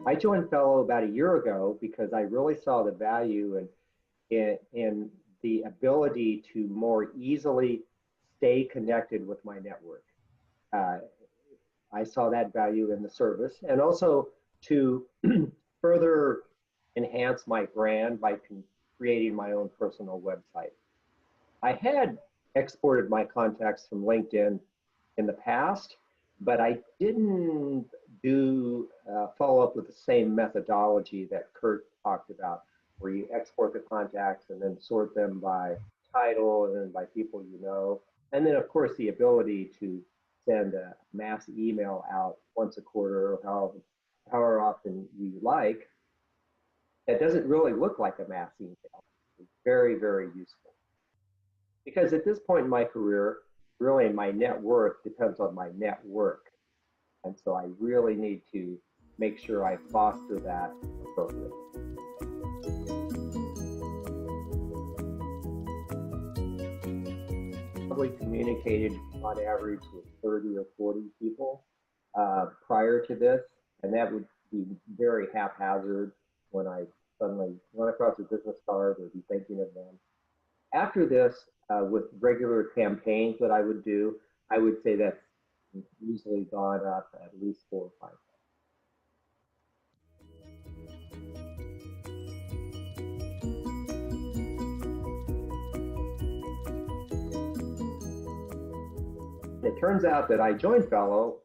I joined Fellow about a year ago because I really saw the value in the ability to more easily stay connected with my network. Uh, I saw that value in the service and also to further enhance my brand by creating my own personal website. I had exported my contacts from LinkedIn in the past, but I didn't do follow up with the same methodology that Kurt talked about, where you export the contacts and then sort them by title and then by people you know. And then, of course, the ability to send a mass email out once a quarter or however often you like. That doesn't really look like a mass email. It's very, very useful. Because at this point in my career, really my net worth depends on my network. And so I really need to make sure I foster that appropriately. Probably communicated on average with 30 or 40 people prior to this, and that would be very haphazard when I suddenly run across a business card or be thinking of them. After this, with regular campaigns that I would do, I would say that's usually gone up at least 4 or 5. It turns out that I joined Fellow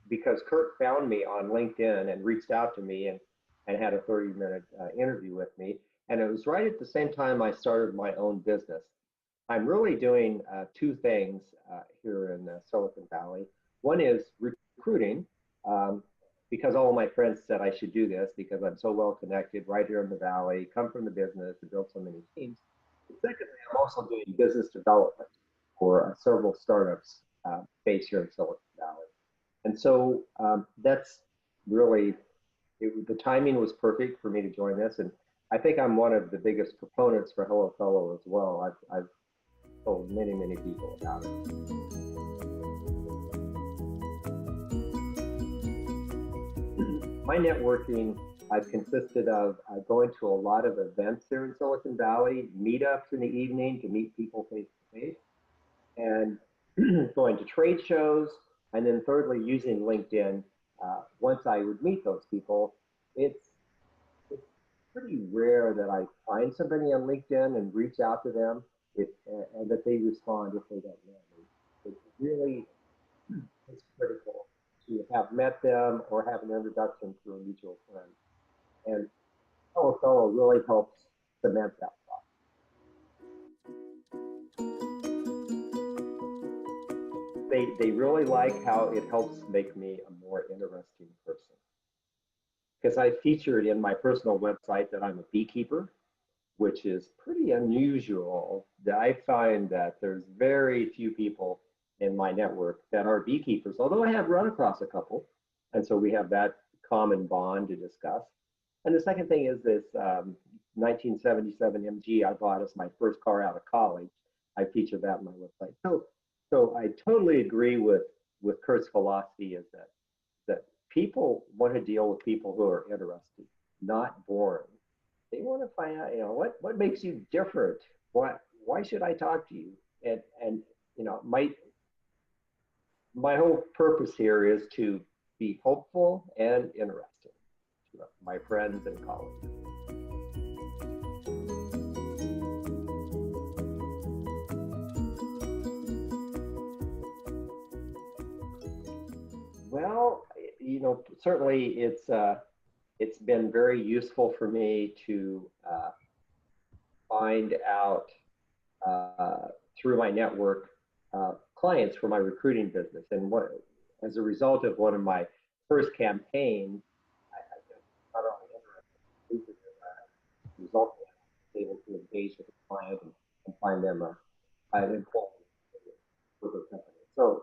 because Kurt found me on LinkedIn and reached out to me and had a 30-minute interview with me. And it was right at the same time I started my own business. I'm really doing two things here in Silicon Valley. One is recruiting, because all of my friends said I should do this because I'm so well connected right here in the Valley, come from the business, and built so many teams. Secondly, I'm also doing business development for several startups based here in Silicon Valley. And so that's really, the timing was perfect for me to join this. And I think I'm one of the biggest proponents for Hello Fellow as well. I've told many, many people about it. My networking, I've consisted of going to a lot of events here in Silicon Valley, meetups in the evening to meet people face to face, and going to trade shows, and then thirdly, using LinkedIn. Once I would meet those people, it's pretty rare that I find somebody on LinkedIn and reach out to them and that they respond if they don't know me. It really is critical to have met them or have an introduction through a mutual friend. And Hello Fellow really helps cement that thought. They really like how it helps make me a more interesting person. Because I featured in my personal website that I'm a beekeeper, which is pretty unusual. That I find that there's very few people in my network that are beekeepers, although I have run across a couple. And so we have that common bond to discuss. And the second thing is this 1977 MG I bought as my first car out of college. I feature that on my website. So I totally agree with Kurt's philosophy is that people want to deal with people who are interested, not boring. They want to find out, what makes you different? Why should I talk to you? And my whole purpose here is to be hopeful and interesting to my friends and colleagues. Well, certainly it's been very useful for me to find out through my network clients for my recruiting business. And as a result of one of my first campaigns, I just not only interested in result in able to engage with the client and find them an employee for the company. So